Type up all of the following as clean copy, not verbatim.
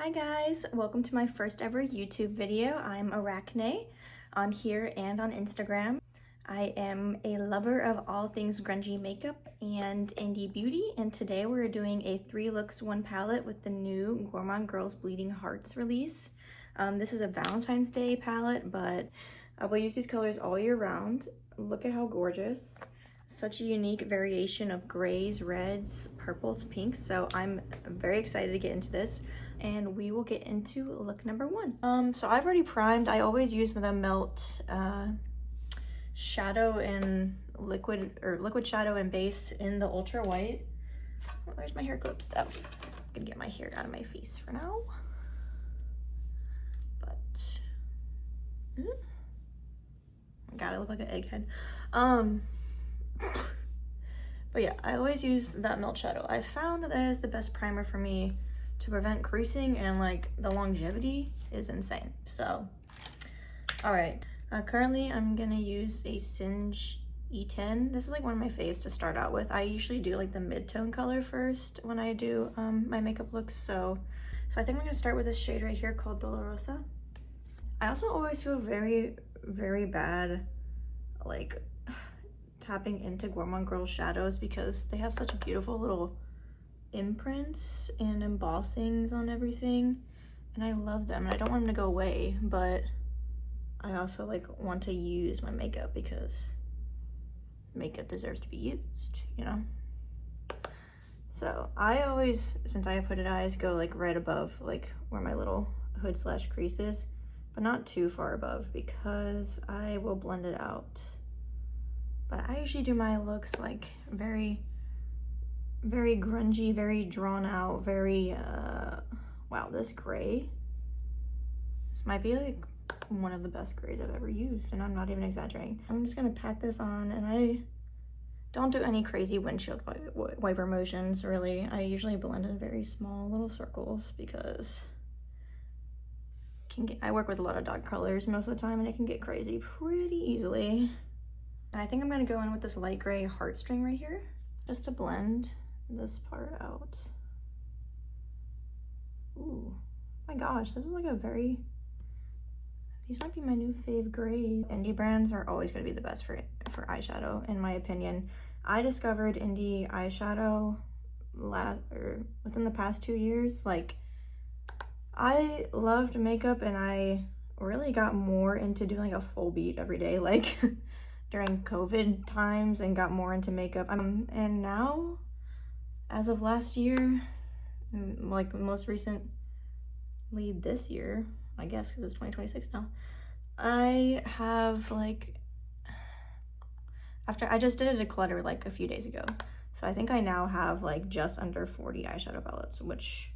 Hi guys, welcome to my first ever YouTube video. I'm Arachne on here and on Instagram. I am a lover of all things grungy makeup and indie beauty, and today we're doing a 3 looks 1 palette with the new Gourmand Girls Bleeding Hearts release. This is a Valentine's Day palette, but I will use these colors all year round. Look at how gorgeous. Such a unique variation of grays, reds, purples, pinks, so I'm very excited to get into this, and we will get into look number 1. So I've already primed. I always use the Melt shadow and liquid shadow and base in the ultra white. Where's my hair clips? Oh, I'm gonna get my hair out of my face for now. But God, I look like an egghead. But yeah, I always use that Melt shadow. I found that is the best primer for me to prevent creasing, and like the longevity is insane. So, all right. Currently, I'm gonna use a Singe E10. This is like one of my faves to start out with. I usually do like the mid-tone color first when I do my makeup looks. So I think I'm gonna start with this shade right here called Dolorosa. I also always feel very, very bad like tapping into Gourmand Girls shadows because they have such beautiful little imprints and embossings on everything, and I love them, and I don't want them to go away, but I also like want to use my makeup because makeup deserves to be used, you know? So I always, since I have hooded eyes, go like right above like where my little hood slash crease is, but not too far above because I will blend it out. But I usually do my looks like very, very grungy, very drawn out, very, wow, this gray. This might be like one of the best grays I've ever used, and I'm not even exaggerating. I'm just gonna pack this on, and I don't do any crazy windshield wiper motions, really. I usually blend in very small little circles because I work with a lot of dark colors most of the time, and it can get crazy pretty easily. And I think I'm gonna go in with this light gray heartstring right here, just to blend this part out. Ooh, my gosh, this is like a very, these might be my new fave grays. Indie brands are always gonna be the best for eyeshadow, in my opinion. I discovered indie eyeshadow within the past 2 years. Like, I loved makeup, and I really got more into doing like a full beat every day, like during COVID times, and got more into makeup. And now, as of last year, like most recently this year, I guess, because it's 2026 now, I have like, after I just did a declutter like a few days ago, so I think I now have like just under 40 eyeshadow palettes, which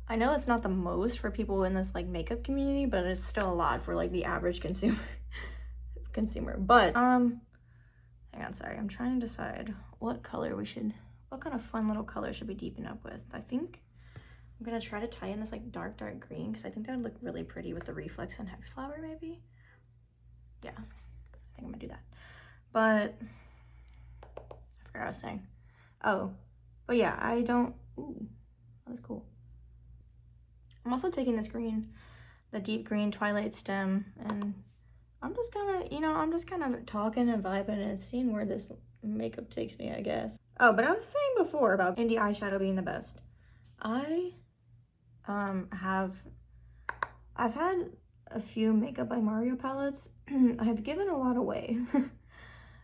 I know it's not the most for people in this like makeup community, but it's still a lot for like the average consumer. But hang on, sorry, I'm trying to decide what color what kind of fun little color should we deepen up with. I think I'm gonna try to tie in this like dark green, because I think that would look really pretty with the reflex and hex flower, maybe. Yeah, I think I'm gonna do that. But I forgot what I was saying. Oh, but yeah, ooh, that was cool. I'm also taking this green, the deep green Twilight Stem, and I'm just kind of talking and vibing and seeing where this makeup takes me, I guess. Oh, but I was saying before about indie eyeshadow being the best. I've had a few Makeup by Mario palettes. I have given a lot away.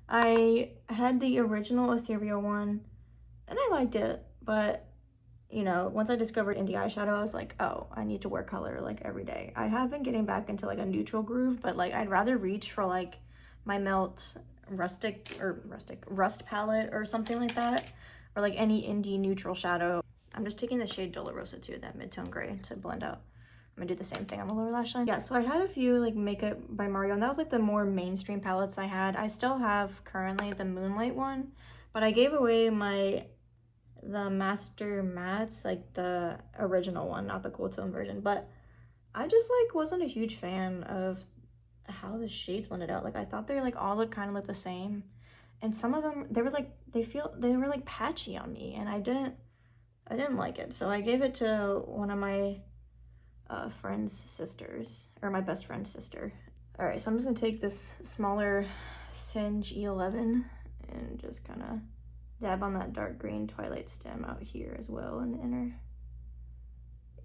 I had the original ethereal one, and I liked it, but you know, once I discovered indie eyeshadow, I was like, oh, I need to wear color like every day. I have been getting back into like a neutral groove, but like I'd rather reach for like my Melt Rust palette or something like that, or like any indie neutral shadow. I'm just taking the shade Dolorosa too, that mid-tone gray, to blend out. I'm gonna do the same thing on the lower lash line. Yeah, so I had a few like Makeup by Mario, and that was like the more mainstream palettes I had. I still have currently the Moonlight one, but I gave away the Master Mattes, like the original one, not the Cool Tone version, but I just like wasn't a huge fan of how the shades blended out. Like, I thought they like all looked kind of like the same, and some of them, they were like patchy on me, and I I didn't like it. So I gave it to one of my friend's sisters, or my best friend's sister. All right, so I'm just gonna take this smaller Singe E11 and just kind of dab on that dark green Twilight stem out here as well in the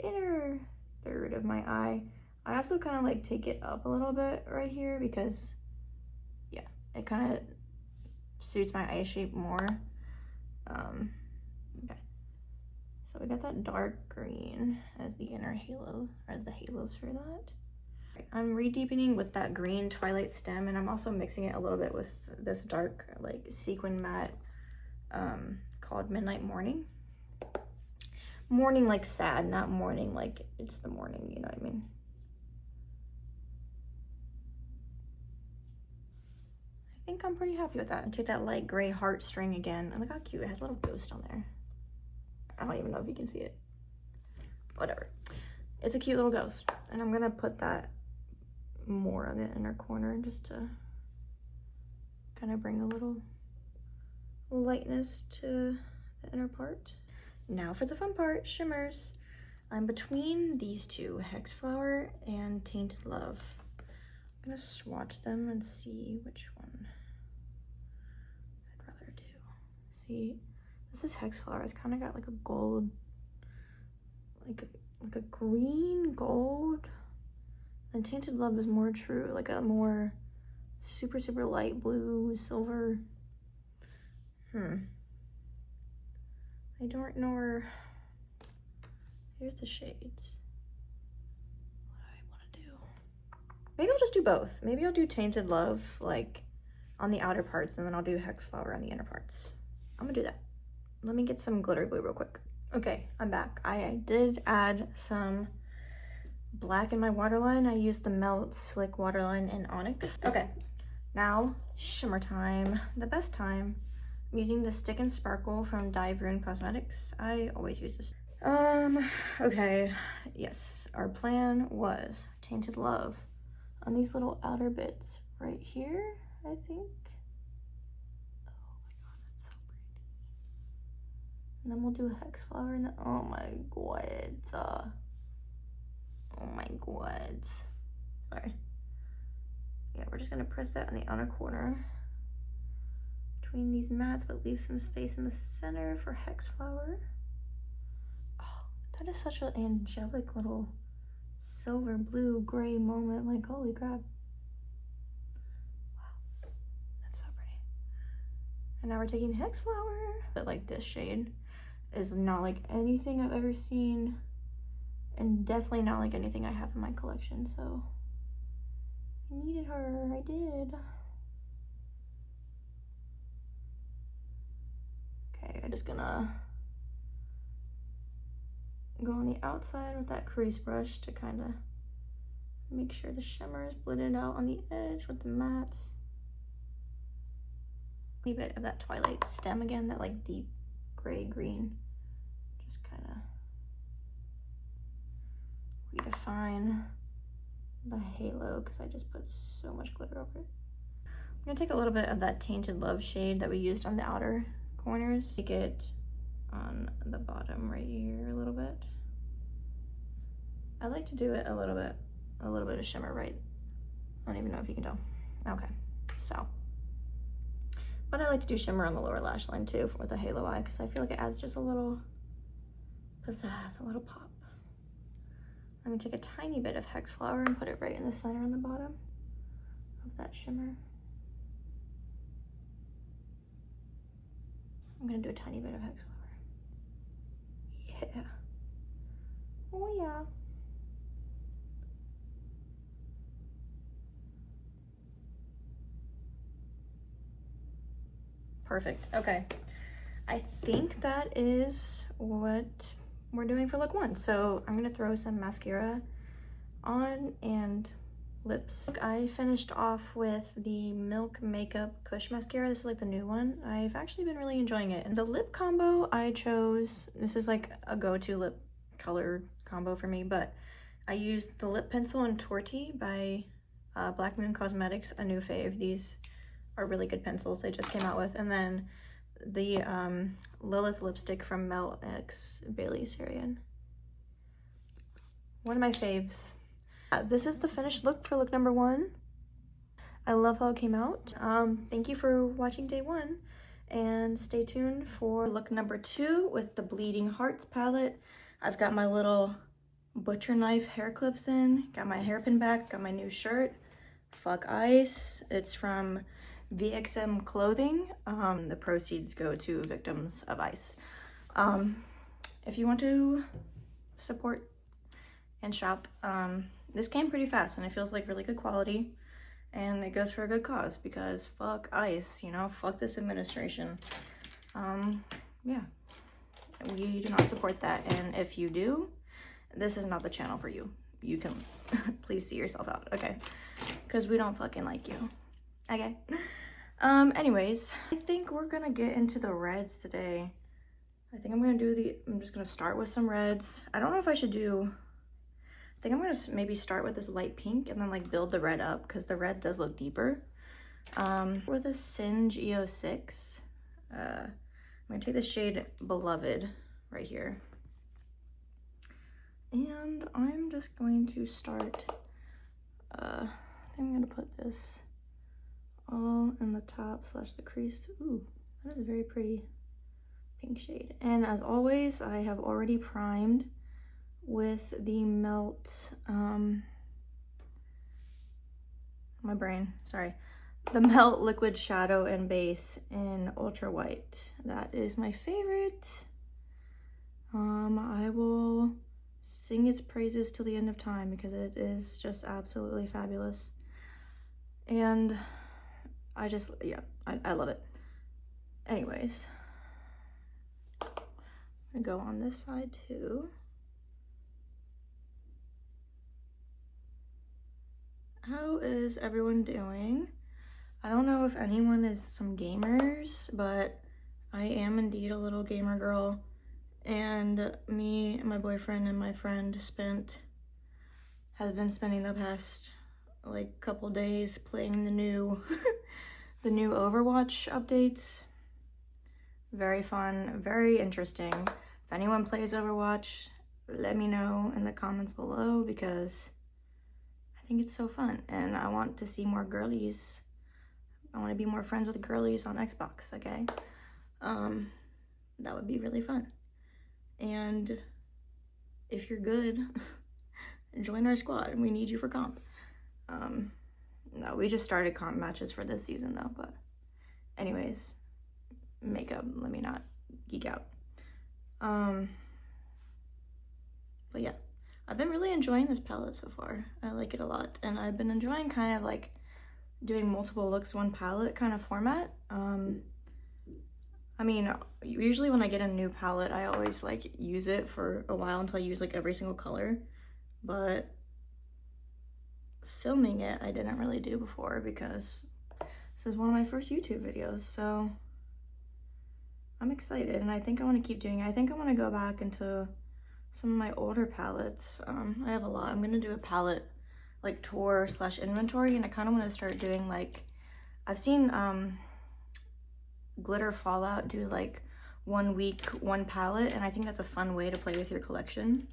inner third of my eye. I also kind of like take it up a little bit right here because, yeah, it kind of suits my eye shape more. Okay, so we got that dark green as the inner halo, or as the halos for that. I'm re-deepening with that green Twilight stem, and I'm also mixing it a little bit with this dark like sequin matte called Midnight Morning. Morning like sad, not morning like it's the morning, you know what I mean? I think I'm pretty happy with that. And take that light gray heartstring again. And look how cute, it has a little ghost on there. I don't even know if you can see it. Whatever. It's a cute little ghost. And I'm gonna put that more on the inner corner just to kind of bring a little lightness to the inner part. Now for the fun part, shimmers. I'm between these two, Hex Flower and Tainted Love. I'm gonna swatch them and see which one I'd rather do. See, this is Hex Flower. It's kind of got like a gold, like a green gold. And Tainted Love is more true, like a more super light blue, silver. I don't know where. Here's the shades. What do I want to do? Maybe I'll just do both. Maybe I'll do Tainted Love like on the outer parts, and then I'll do Hex Flower on the inner parts. I'm gonna do that. Let me get some glitter glue real quick. Okay, I'm back. I did add some black in my waterline. I used the Melt Slick waterline in Onyx. Okay, now shimmer time. The best time. I'm using the Stick and Sparkle from Dive Rune Cosmetics. I always use this. Okay, yes, our plan was Tainted Love on these little outer bits right here, I think. Oh my god, that's so pretty. And then we'll do a Hex Flower in the, oh my god. Oh my god. Sorry. Yeah, we're just gonna press that in the outer corner between these mats, but leave some space in the center for Hex Flower. Oh, that is such an angelic little silver blue gray moment. Like, holy crap. Wow, that's so pretty. And now we're taking Hex Flower. But like this shade is not like anything I've ever seen, and definitely not like anything I have in my collection, so I needed her, I did. Okay, I'm just gonna go on the outside with that crease brush to kind of make sure the shimmer is blended out on the edge with the mattes. A bit of that Twilight stem again, that like deep gray green. Just kind of redefine the halo because I just put so much glitter over it. I'm gonna take a little bit of that Tainted Love shade that we used on the outer corners, take it on the bottom right here a little bit. I like to do it a little bit of shimmer right. I don't even know if you can tell. Okay, so. But I like to do shimmer on the lower lash line too with a halo eye because I feel like it adds just a little pizzazz, a little pop. I'm gonna take a tiny bit of Hex Flower and put it right in the center on the bottom of that shimmer. I'm gonna do a tiny bit of Hex Flower. Yeah. Oh yeah. Perfect. Okay. I think that is what we're doing for look one. So I'm gonna throw some mascara on and lips. I finished off with the Milk Makeup Kush Mascara. This is like the new one. I've actually been really enjoying it. And the lip combo I chose, this is like a go-to lip color combo for me, but I used the lip pencil in Torty by Black Moon Cosmetics, a new fave. These are really good pencils they just came out with. And then the Lilith lipstick from Melt X Bailey Sarian. One of my faves. This is the finished look for look number 1. I love how it came out. Thank you for watching day 1, and stay tuned for look number 2 with the Bleeding Hearts palette. I've got my little butcher knife hair clips in, got my hairpin back, got my new shirt, Fuck Ice. It's from VXM Clothing. The proceeds go to victims of ICE. If you want to support and shop, this came pretty fast and it feels like really good quality, and it goes for a good cause because fuck ICE, you know, fuck this administration. Yeah, we do not support that, and if you do, this is not the channel for you. You can please see yourself out, okay? Because we don't fucking like you, okay? Anyways, I think we're gonna get into the reds today. I think I'm just gonna start with some reds. I don't know if I should I think I'm gonna maybe start with this light pink and then like build the red up because the red does look deeper. With a Singe EO6, I'm gonna take the shade Beloved right here. And I'm just going to start, I think I'm gonna put this all in the top / the crease. Ooh, that is a very pretty pink shade. And as always, I have already primed with the Melt, the Melt Liquid Shadow and Base in Ultra White. That is my favorite. I will sing its praises till the end of time because it is just absolutely fabulous. And I just, yeah, I love it. Anyways, I'm gonna go on this side too. How is everyone doing? I don't know if anyone is some gamers, but I am indeed a little gamer girl. And me, my boyfriend, and my friend have been spending the past like couple days playing the new the new Overwatch updates. Very fun, very interesting. If anyone plays Overwatch, let me know in the comments below because I think it's so fun and I want to see more girlies. I want to be more friends with girlies on Xbox, okay? That would be really fun. And if you're good, join our squad. We need you for comp. No, we just started comp matches for this season though, but anyways, makeup, let me not geek out. But yeah, I've been really enjoying this palette so far. I like it a lot, and I've been enjoying kind of like doing multiple looks, one palette kind of format. I mean, usually when I get a new palette, I always like use it for a while until I use like every single color, but filming it I didn't really do before because this is one of my first YouTube videos, so I'm excited and I think I want to keep doing it. I think I want to go back into some of my older palettes. I have a lot. I'm gonna do a palette like tour / inventory, and I kind of want to start doing like, I've seen Glitter Fallout do like 1 week, 1 palette, and I think that's a fun way to play with your collection.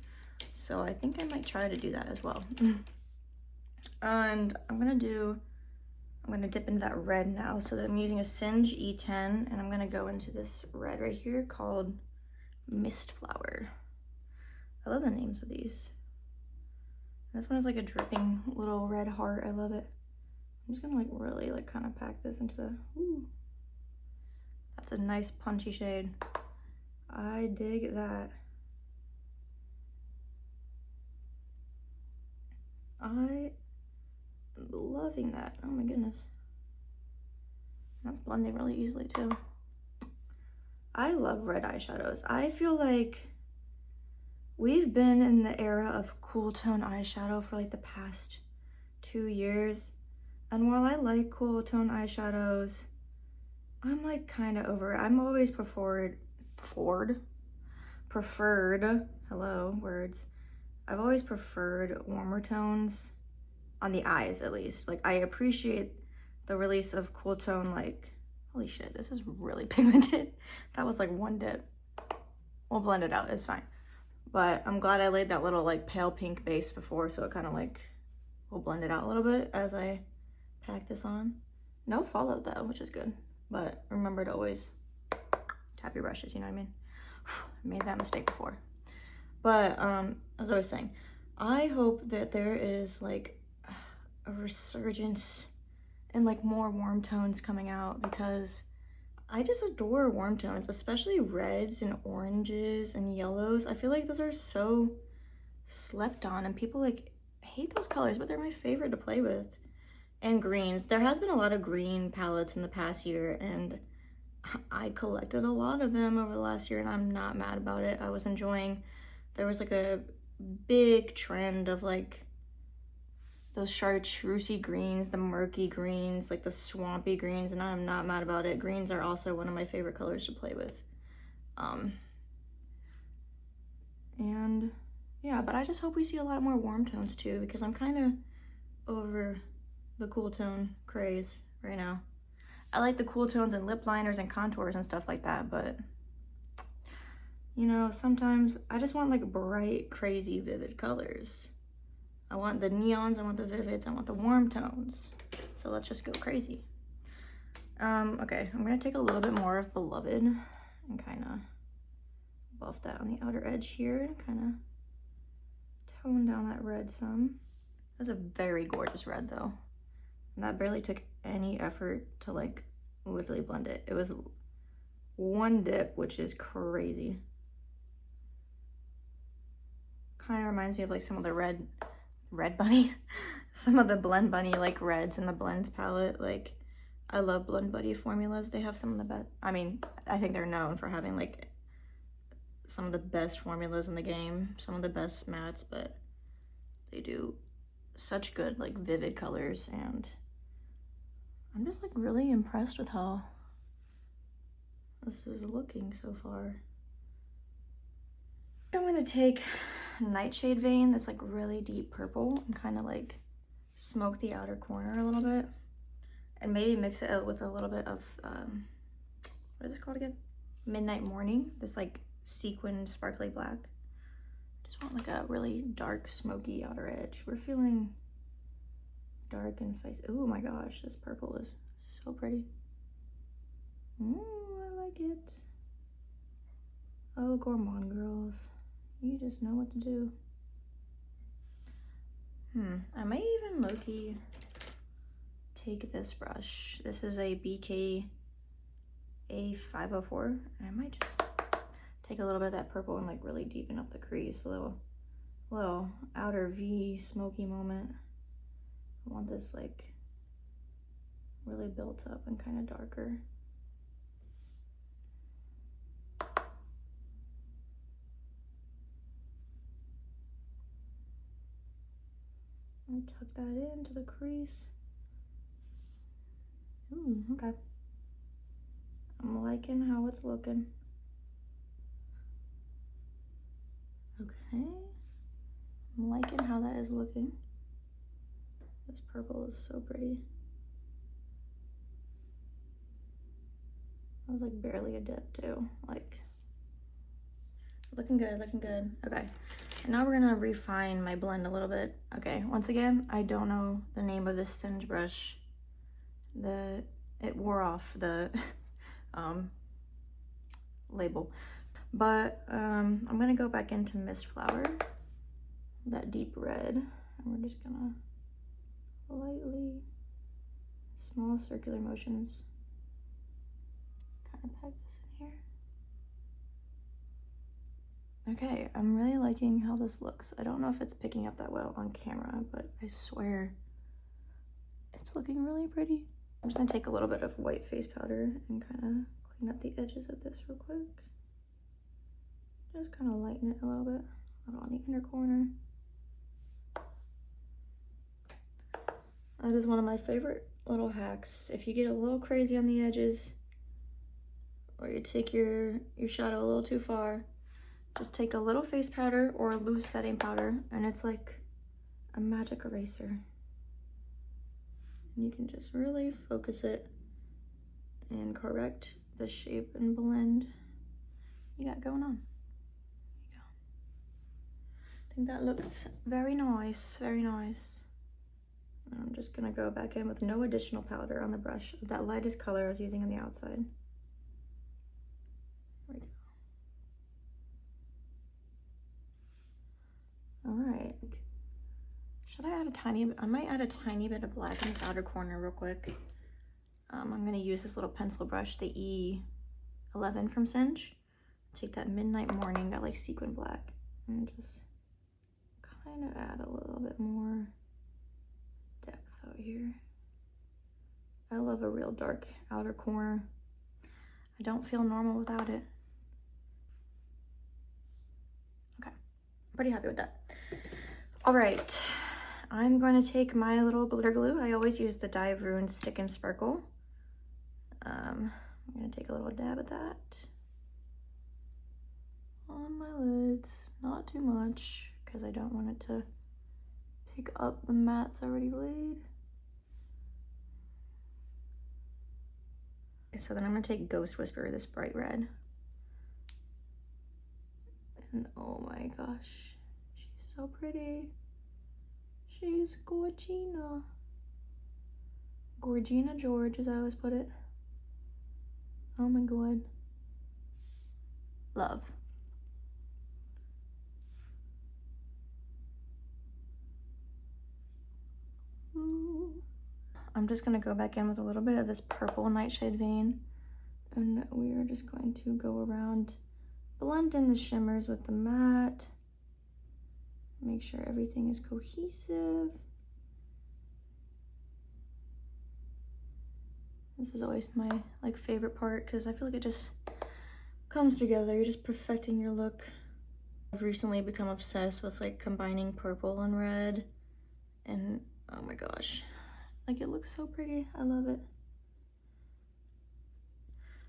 So I think I might try to do that as well. And I'm gonna dip into that red now. So that I'm using a Singe E10, and I'm gonna go into this red right here called Mist Flower. I love the names of these. This one is like a dripping little red heart. I love it. I'm just gonna like really like kind of pack this into the, ooh. That's a nice punchy shade. I dig that. I am loving that. Oh my goodness. That's blending really easily too. I love red eyeshadows. I feel like we've been in the era of cool tone eyeshadow for like the past 2 years. And while I like cool tone eyeshadows, I'm like kind of over it. I'm always preferred, hello, words. I've always preferred warmer tones on the eyes, at least. Like I appreciate the release of cool tone like Holy shit, this is really pigmented. That was like one dip. We'll blend it out, it's fine. But I'm glad I laid that little like pale pink base before, so it kind of like will blend it out a little bit as I pack this on. No fallout though, which is good. But remember to always tap your brushes, you know what I mean? I made that mistake before. But as I was saying, I hope that there is like a resurgence and like more warm tones coming out, because I just adore warm tones, especially reds and oranges and yellows. I feel like those are so slept on and people like hate those colors, but they're my favorite to play with. And greens. There has been a lot of green palettes in the past year, and I collected a lot of them over the last year, and I'm not mad about it. I was enjoying, there was like a big trend of like those chartreusey greens, the murky greens, like the swampy greens, and I'm not mad about it. Greens are also one of my favorite colors to play with. And yeah, but I just hope we see a lot more warm tones too, because I'm kind of over the cool tone craze right now. I like the cool tones and lip liners and contours and stuff like that, but you know, sometimes I just want like bright, crazy, vivid colors. I want the neons, I want the vivids, I want the warm tones. So let's just go crazy. Okay, I'm gonna take a little bit more of Beloved and kind of buff that on the outer edge here, kind of tone down that red some. That's a very gorgeous red though. And that barely took any effort to like literally blend it. It was one dip, which is crazy. Kind of reminds me of like some of the red bunny, some of the Blend Bunny like reds in the blends palette. Like I love Blend Bunny formulas. They have some of the best, I mean, I think they're known for having like some of the best formulas in the game, some of the best mattes, but they do such good like vivid colors, and I'm just like really impressed with how this is looking so far. I'm gonna take Nightshade Vein, that's like really deep purple, and kind of like smoke the outer corner a little bit, and maybe mix it out with a little bit of what is it called again? Midnight Morning, this like sequined sparkly black. Just want like a really dark smoky outer edge. We're feeling dark and feisty. Oh my gosh, this purple is so pretty. Ooh, I like it. Oh, Gourmand girls, you just know what to do. I might even low-key take this brush. This is a BK A504, and I might just take a little bit of that purple and like really deepen up the crease, a little outer V smoky moment. I want this like really built up and kind of darker. And tuck that into the crease. Ooh, okay. I'm liking how it's looking. Okay. I'm liking how that is looking. This purple is so pretty. That was like barely a dip too. Like, looking good, looking good. Okay. And now we're gonna refine my blend a little bit. Okay, once again, I don't know the name of this Singe brush. It wore off the label. But I'm gonna go back into Mistflower, that deep red, and we're just gonna lightly, small circular motions, kind of pack this in here. Okay, I'm really liking how this looks. I don't know if it's picking up that well on camera, but I swear it's looking really pretty. I'm just gonna take a little bit of white face powder and kind of clean up the edges of this real quick. Just kind of lighten it a little bit, a little on the inner corner. That is one of my favorite little hacks. If you get a little crazy on the edges, or you take your shadow a little too far, just take a little face powder or a loose setting powder, and it's like a magic eraser. And you can just really focus it and correct the shape and blend you got going on. There you go. I think that looks very nice, very nice. And I'm just gonna go back in with no additional powder on the brush, that lightest color I was using on the outside. There we go. All right. Should I add a tiny bit? I might add a tiny bit of black in this outer corner real quick. I'm gonna use this little pencil brush, the E11 from Cinch. Take that Midnight Morning, that like sequin black, and just kind of add a little bit more depth out here. I love a real dark outer corner. I don't feel normal without it. Okay, pretty happy with that. All right, I'm going to take my little glitter glue. I always use the Dive Ruin Stick and Sparkle. I'm gonna take a little dab of that on my lids, not too much, because I don't want it to pick up the mats already laid. So then I'm gonna take Ghost Whisperer, this bright red. And oh my gosh, she's so pretty. She's Gorgina. Gorgina George, as I always put it. Oh my god. Love. Ooh. I'm just gonna go back in with a little bit of this purple Nightshade vein, and we are just going to go around, blend in the shimmers with the matte, make sure everything is cohesive. This is always my like favorite part because I feel like it just comes together. You're just perfecting your look. I've recently become obsessed with like combining purple and red, and oh my gosh, like it looks so pretty. I love it.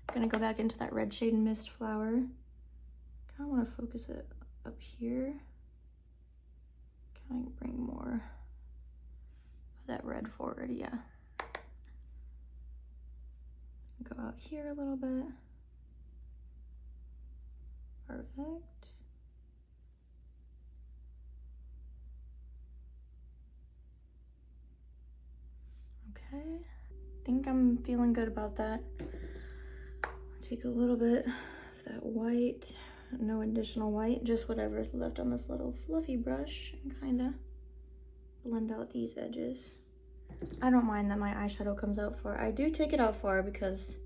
I'm gonna go back into that red shade Mist Flower. Kind of want to focus it up here. Kind of bring more of that red forward, yeah. Go out here a little bit. Perfect. Okay, I think I'm feeling good about that. Take a little bit of that white, no additional white, just whatever is left on this little fluffy brush, and kind of blend out these edges. I don't mind that my eyeshadow comes out far. I do take it out far because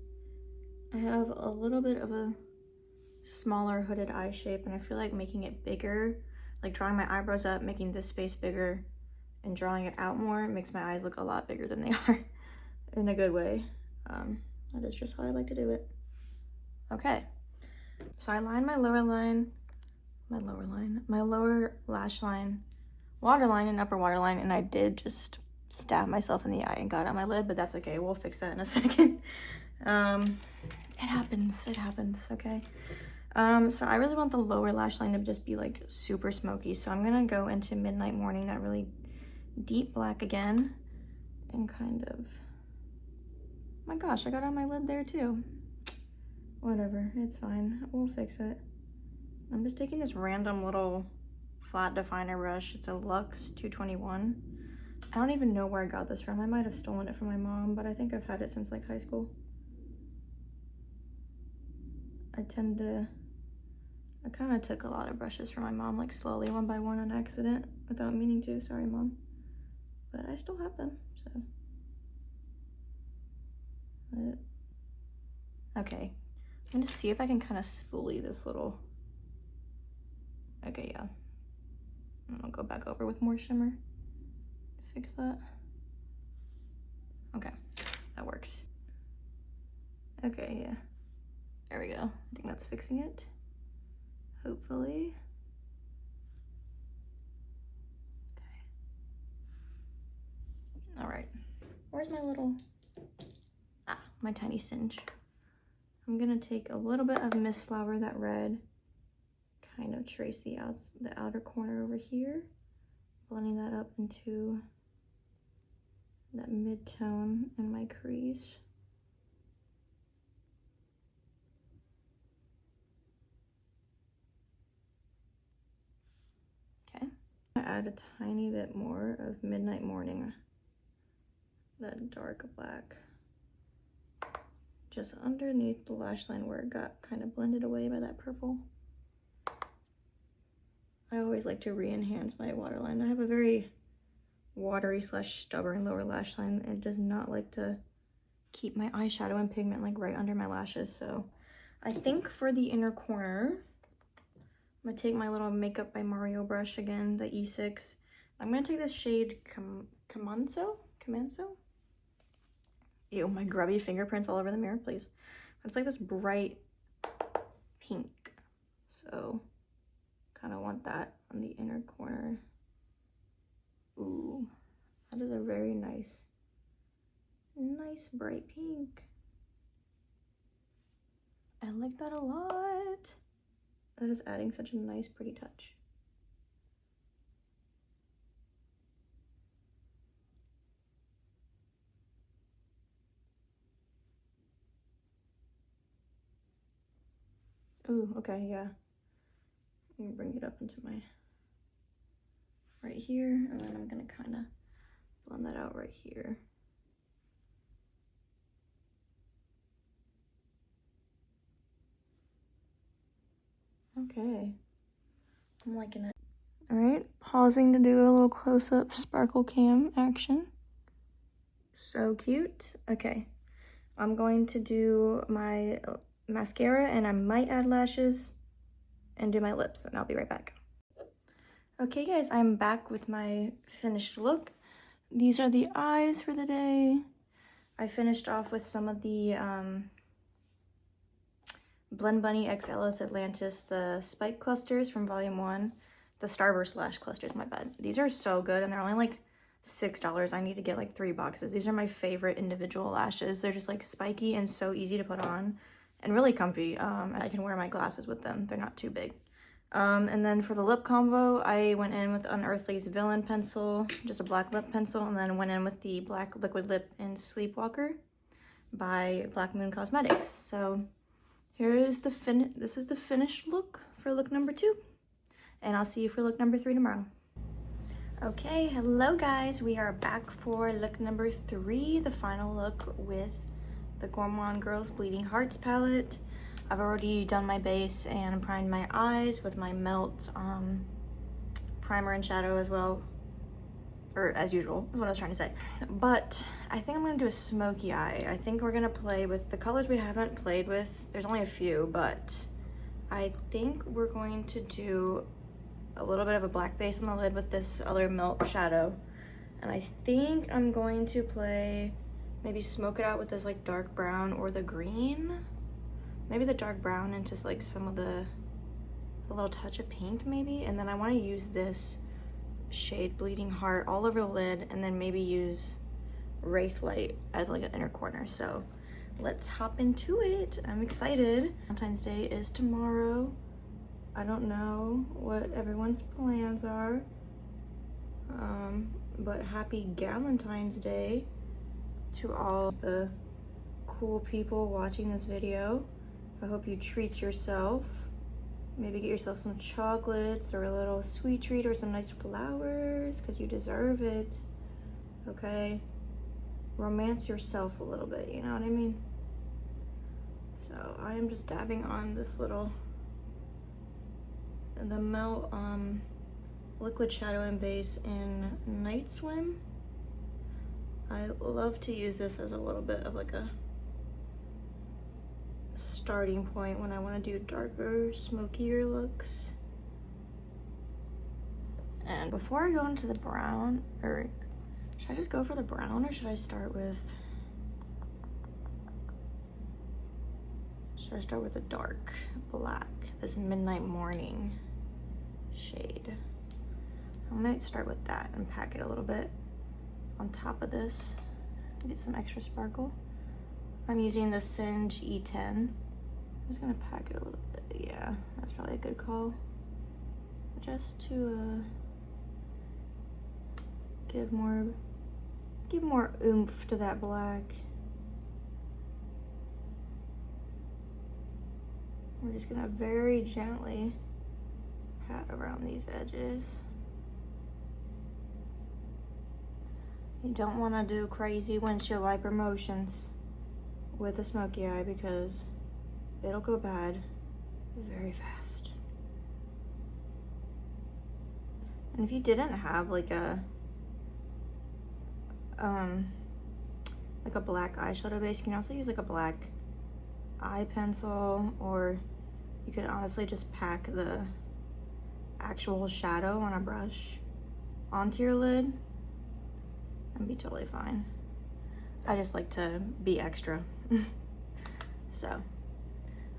I have a little bit of a smaller hooded eye shape, and I feel like making it bigger, like drawing my eyebrows up, making this space bigger, and drawing it out more makes my eyes look a lot bigger than they are in a good way. That is just how I like to do it. Okay, so I lined my lower lash line, waterline, and upper waterline, and I did just stab myself in the eye and got it on my lid, but that's okay. We'll fix that in a second. It happens, okay? So I really want the lower lash line to just be like super smoky, so I'm gonna go into Midnight Morning, that really deep black again, and kind of, my gosh, I got on my lid there too. Whatever, it's fine, we'll fix it. I'm just taking this random little flat definer brush. It's a Luxe 221. I don't even know where I got this from. I might have stolen it from my mom, but I think I've had it since like high school. I kind of took a lot of brushes from my mom, like slowly, one by one on accident, without meaning to. Sorry, Mom. But I still have them, so. Okay, I'm gonna see if I can kind of spoolie this little. Okay, yeah. And I'll go back over with more shimmer to fix that. Okay, that works. Okay, yeah. There we go. I think that's fixing it. Hopefully. Okay. All right. Where's my little, my tiny Cinch. I'm gonna take a little bit of Mist Flower, that red, kind of trace the outer corner over here, blending that up into that mid-tone in my crease. add a tiny bit more of Midnight Morning, that dark black, just underneath the lash line where it got kind of blended away by that purple. I always like to re-enhance my waterline. I have a very watery / stubborn lower lash line. It does not like to keep my eyeshadow and pigment like right under my lashes. So I think for the inner corner, I'm gonna take my little Makeup by Mario brush again, the E6. I'm gonna take this shade Camanso? Ew, my grubby fingerprints all over the mirror, please. It's like this bright pink. So kind of want that on the inner corner. Ooh, that is a very nice bright pink. I like that a lot. That is adding such a nice pretty touch. Ooh, okay, yeah. Let me bring it up into my right here, and then I'm gonna kind of blend that out right here. Okay, I'm liking it. All right, pausing to do a little close-up sparkle cam action. So cute. Okay, I'm going to do my mascara, and I might add lashes and do my lips, and I'll be right back. Okay guys, I'm back with my finished look. These are the eyes for the day. I finished off with some of the Blend Bunny X Ellis Atlantis, the spike clusters from volume 1. The Starburst lash clusters, my bad. These are so good, and they're only like $6. I need to get like 3 boxes. These are my favorite individual lashes. They're just like spiky and so easy to put on and really comfy. I can wear my glasses with them. They're not too big. And then for the lip combo, I went in with Unearthly's Villain pencil, just a black lip pencil, and then went in with the black liquid lip in Sleepwalker by Black Moon Cosmetics. So here is this is the finished look for look number 2. And I'll see you for look number 3 tomorrow. Okay, hello guys. We are back for look number 3, the final look with the Gourmand Girls Bleeding Hearts palette. I've already done my base and primed my eyes with my Melt primer and shadow as well, or as usual is what I was trying to say. But I think I'm gonna do a smoky eye. I think we're gonna play with the colors we haven't played with. There's only a few, but I think we're going to do a little bit of a black base on the lid with this other Melt shadow. And I think I'm going to play, maybe smoke it out with this like dark brown or the green. Maybe the dark brown and just like some of the little touch of pink maybe. And then I want to use this shade Bleeding Heart all over the lid, and then maybe use Wraith Light as like an inner corner. So let's hop into it. I'm excited. Valentine's Day is tomorrow. I don't know what everyone's plans are, but happy Galentine's Day to all the cool people watching this video. I hope you treat yourself. Maybe get yourself some chocolates or a little sweet treat or some nice flowers, because you deserve it, okay? Romance yourself a little bit, you know what I mean? So I am just dabbing on this little, the Melt liquid shadow and base in Night Swim. I love to use this as a little bit of like a starting point when I want to do darker, smokier looks. And before I go into the brown, or should I just go for the brown, or should I start with the dark black, this Midnight Morning shade? I might start with that and pack it a little bit on top of this to get some extra sparkle. I'm using the Singe E10. I'm just gonna pack it a little bit. Yeah, that's probably a good call. Just to give more oomph to that black. We're just gonna very gently pat around these edges. You don't want to do crazy windshield wiper motions with a smoky eye because it'll go bad very fast. And if you didn't have like a black eyeshadow base, you can also use like a black eye pencil, or you could honestly just pack the actual shadow on a brush onto your lid and be totally fine. I just like to be extra. So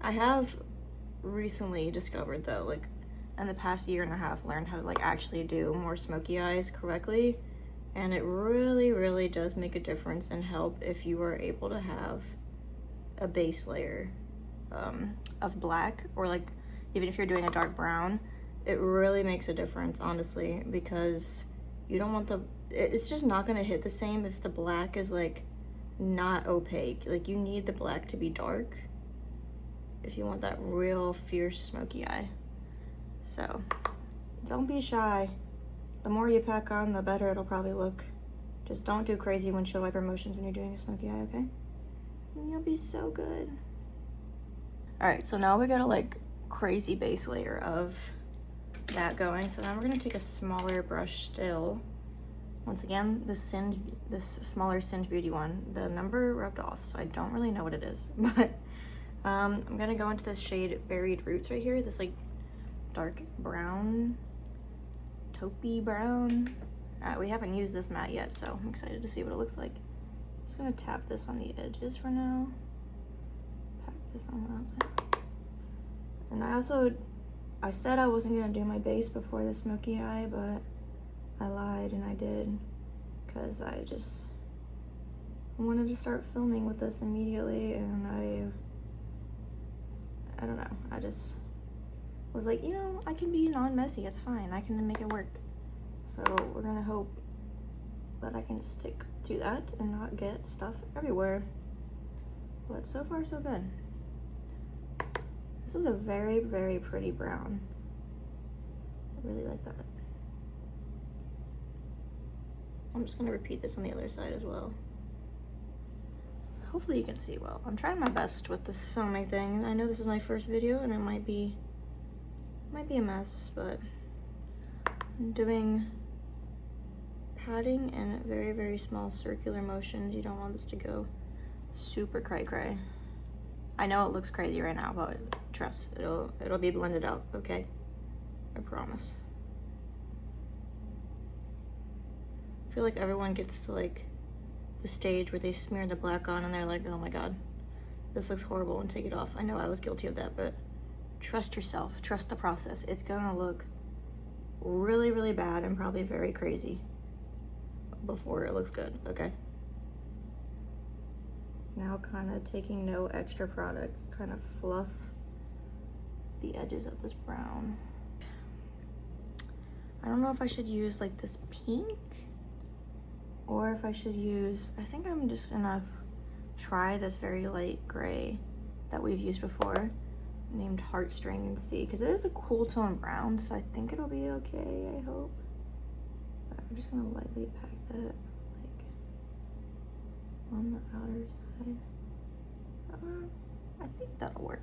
I have recently discovered though, like in the past year and a half, learned how to like actually do more smoky eyes correctly, and it really does make a difference and help if you are able to have a base layer of black, or like even if you're doing a dark brown. It really makes a difference, honestly, because you don't want it's just not gonna hit the same if the black is like not opaque. Like you need the black to be dark if you want that real fierce smoky eye. So don't be shy. The more you pack on, the better it'll probably look. Just don't do crazy windshield wiper motions when you're doing a smoky eye, okay? And you'll be so good. All right, so now we got a like crazy base layer of that going. So now we're gonna take a smaller brush still. Once again, this smaller Singe Beauty one, the number rubbed off, so I don't really know what it is. But I'm gonna go into this shade Buried Roots right here, this like dark brown, taupey brown. We haven't used this matte yet, so I'm excited to see what it looks like. I'm just gonna tap this on the edges for now. Pack this on the outside. And I said I wasn't gonna do my base before the smoky eye, but I lied and I did, because I wanted to start filming with this immediately, and I don't know, I just was like, you know, I can be non-messy, it's fine, I can make it work. So we're gonna hope that I can stick to that and not get stuff everywhere. But so far so good. This is a very pretty brown. I really like that. I'm just gonna repeat this on the other side as well. Hopefully you can see well. I'm trying my best with this filming thing. I know this is my first video and it might be a mess, but I'm doing patting and very small circular motions. You don't want this to go super cray. I know it looks crazy right now, but trust, it'll be blended out, okay? I promise. I feel like everyone gets to like the stage where they smear the black on and they're like, oh my god, this looks horrible, and take it off. I know I was guilty of that, but trust yourself, trust the process. It's gonna look really bad and probably very crazy before it looks good, okay? Now kind of taking no extra product, kind of fluff the edges of this brown. I don't know if I should use like this pink or if I should use, I think I'm just gonna try this very light gray that we've used before, named Heartstring, and see, because it is a cool tone brown, so I think it'll be okay, I hope. But I'm just gonna lightly pack that like on the outer side. I think that'll work.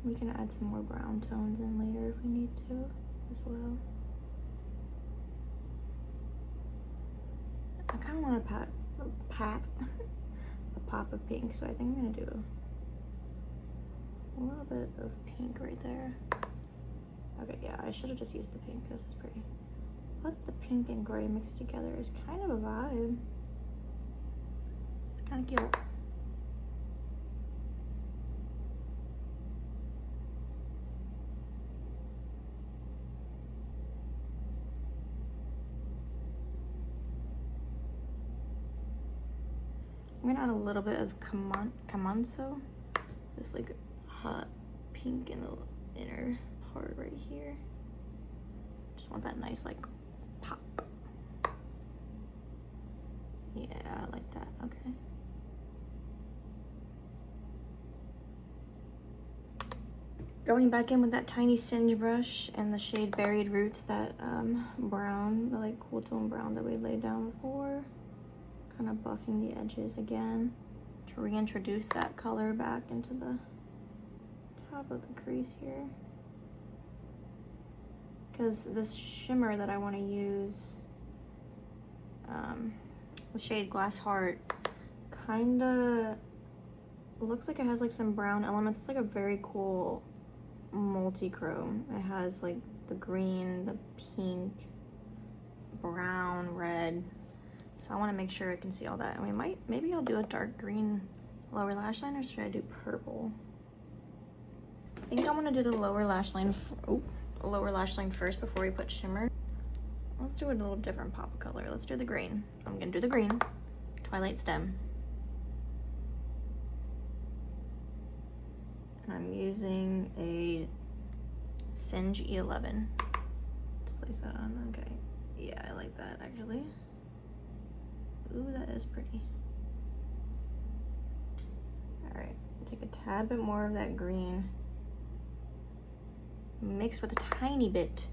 We can add some more brown tones in later if we need to as well. I kind of want to a pop of pink, so I think I'm gonna do a little bit of pink right there. Okay, yeah, I should have just used the pink. This is pretty. But the pink and gray mixed together is kind of a vibe. It's kind of cute. I'm gonna add a little bit of Kamanso, this like hot pink in the inner part right here. Just want that nice like pop. Yeah, I like that, okay. Going back in with that tiny singe brush and the shade Buried Roots, that brown, the like cool tone brown that we laid down before. Kind of buffing the edges again to reintroduce that color back into the top of the crease here. Because this shimmer that I want to use, the shade Glass Heart, kind of looks like it has like some brown elements. It's like a very cool multi-chrome. It has like the green, the pink, brown, red. So I want to make sure I can see all that. And maybe I'll do a dark green lower lash line, or should I do purple? I think I want to do the lower lash line. Lower lash line first before we put shimmer. Let's do a little different pop of color. Let's do the green. I'm gonna do the green, Twilight Stem. And I'm using a Singe E11 to place that on. Okay, yeah, I like that actually. Ooh, that is pretty. All right, take a tad bit more of that green, mixed with a tiny bit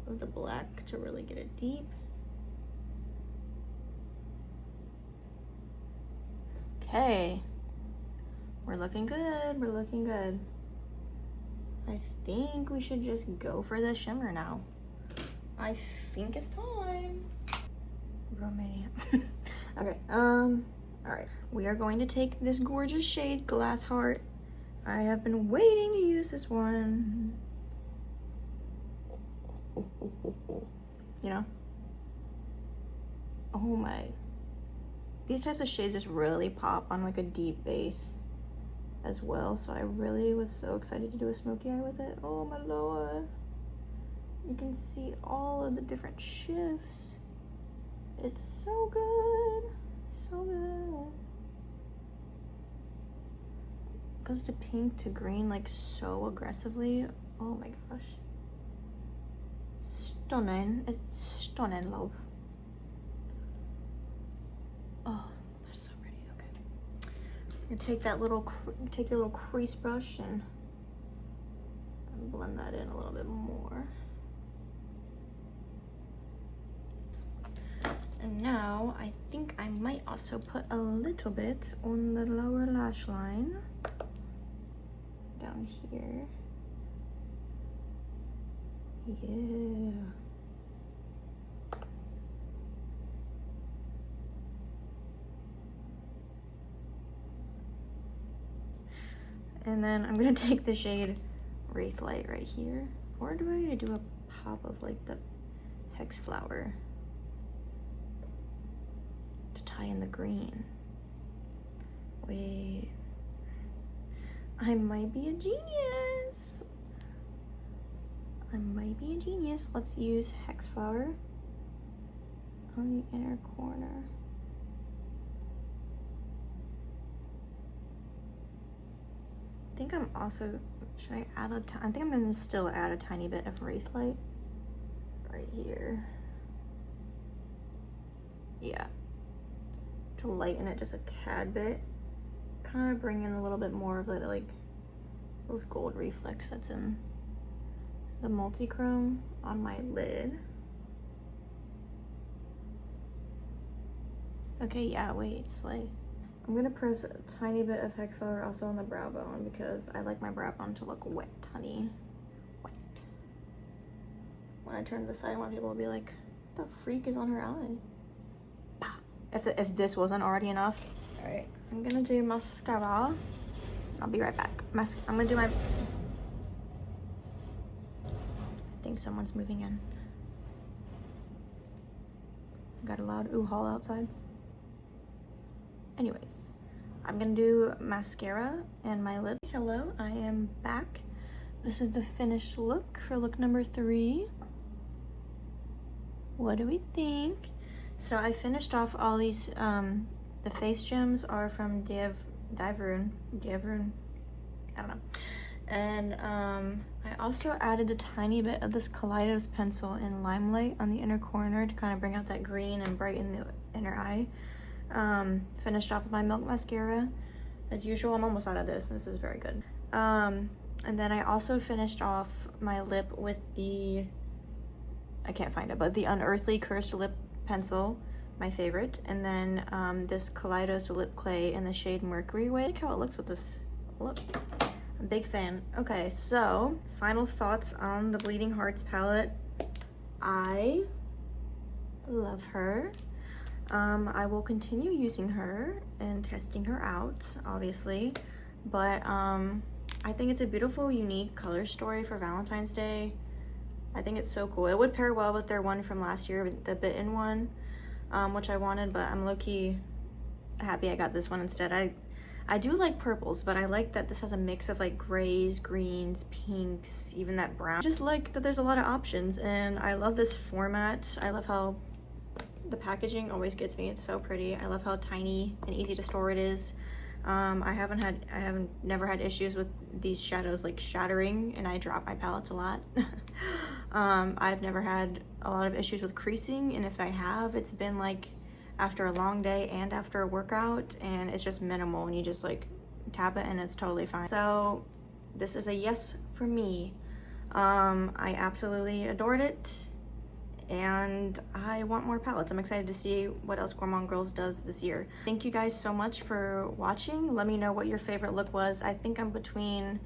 of the black to really get it deep. Okay, we're looking good, we're looking good. I think we should just go for the shimmer now. I think it's time. Romania. Okay, all right. We are going to take this gorgeous shade, Glass Heart. I have been waiting to use this one. You know? Oh my. These types of shades just really pop on like a deep base as well. So I really was so excited to do a smoky eye with it. Oh my lord. You can see all of the different shifts. It's so good. So good. Goes to pink to green like so aggressively. Oh my gosh. Stunning. It's stunning, love. Oh, that's so pretty. Okay. You take that little, take your little crease brush and blend that in a little bit more. And now I think I might also put a little bit on the lower lash line down here. Yeah. And then I'm gonna take the shade Wraith Light right here. Or do I do a pop of like the Hex Flower to tie in the green? Wait. I might be a genius. I might be a genius. Let's use Hex Flower on the inner corner. I think I'm also, should I add I think I'm gonna still add a tiny bit of Wraith Light right here. Yeah. To lighten it just a tad bit. Kind of bring in a little bit more of the, like, those gold reflex that's in the multi-chrome on my lid. Okay, yeah, wait, slay. I'm gonna press a tiny bit of Hex Flower also on the brow bone because I like my brow bone to look wet, honey. Wet. When I turn to the side, I want people to be like, what the freak is on her eye? Bah. If this wasn't already enough. All right, I'm gonna do mascara. I'll be right back. I'm gonna do my, I think someone's moving in. Got a loud ooh-haul outside. Anyways, I'm gonna do mascara and my lip. Hello, I am back. This is the finished look for look number 3. What do we think? So I finished off all these, the face gems are from Diaveroon, I don't know. And I also added a tiny bit of this Kaleidos pencil in Limelight on the inner corner to kind of bring out that green and brighten the inner eye. Finished off with my Milk mascara. As usual, I'm almost out of this. This is very good. And then I also finished off my lip with the, I can't find it, but the Unearthly Cursed Lip Pencil, my favorite. And then this Kaleidos Lip Clay in the shade Mercury Wave. I like how it looks with this lip. I'm a big fan. Okay, so final thoughts on the Bleeding Hearts palette. I love her. I will continue using her and testing her out, obviously, but I think it's a beautiful, unique color story for Valentine's Day. I think it's so cool. It would pair well with their one from last year, the Bitten one, which I wanted, but I'm low-key happy I got this one instead. I do like purples, but I like that this has a mix of like grays, greens, pinks, even that brown. I just like that there's a lot of options, and I love this format. I love how the packaging always gets me. It's so pretty. I love how tiny and easy to store it is. I haven't never had issues with these shadows like shattering, and I drop my palettes a lot. I've never had a lot of issues with creasing, and if I have, it's been like after a long day and after a workout, and it's just minimal, and you just like tap it and it's totally fine. So this is a yes for me. I absolutely adored it, and I want more palettes. I'm excited to see what else Gourmand Girls does this year. Thank you guys so much for watching. Let me know what your favorite look was. I think I'm between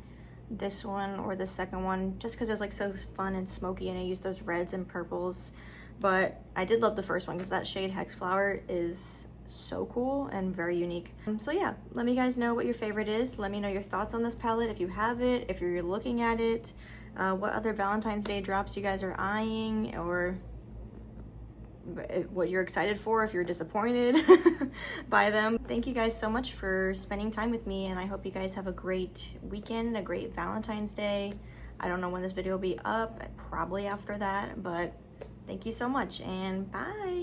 this one or the second one, just because it was like so fun and smoky, and I used those reds and purples. But I did love the first one because that shade Hex Flower is so cool and very unique. So yeah, let me guys know what your favorite is. Let me know your thoughts on this palette if you have it, if you're looking at it, what other Valentine's Day drops you guys are eyeing, or what you're excited for if you're disappointed by them. Thank you guys so much for spending time with me, and I hope you guys have a great weekend, a great Valentine's Day. I don't know when this video will be up, probably after that, but thank you so much, and bye.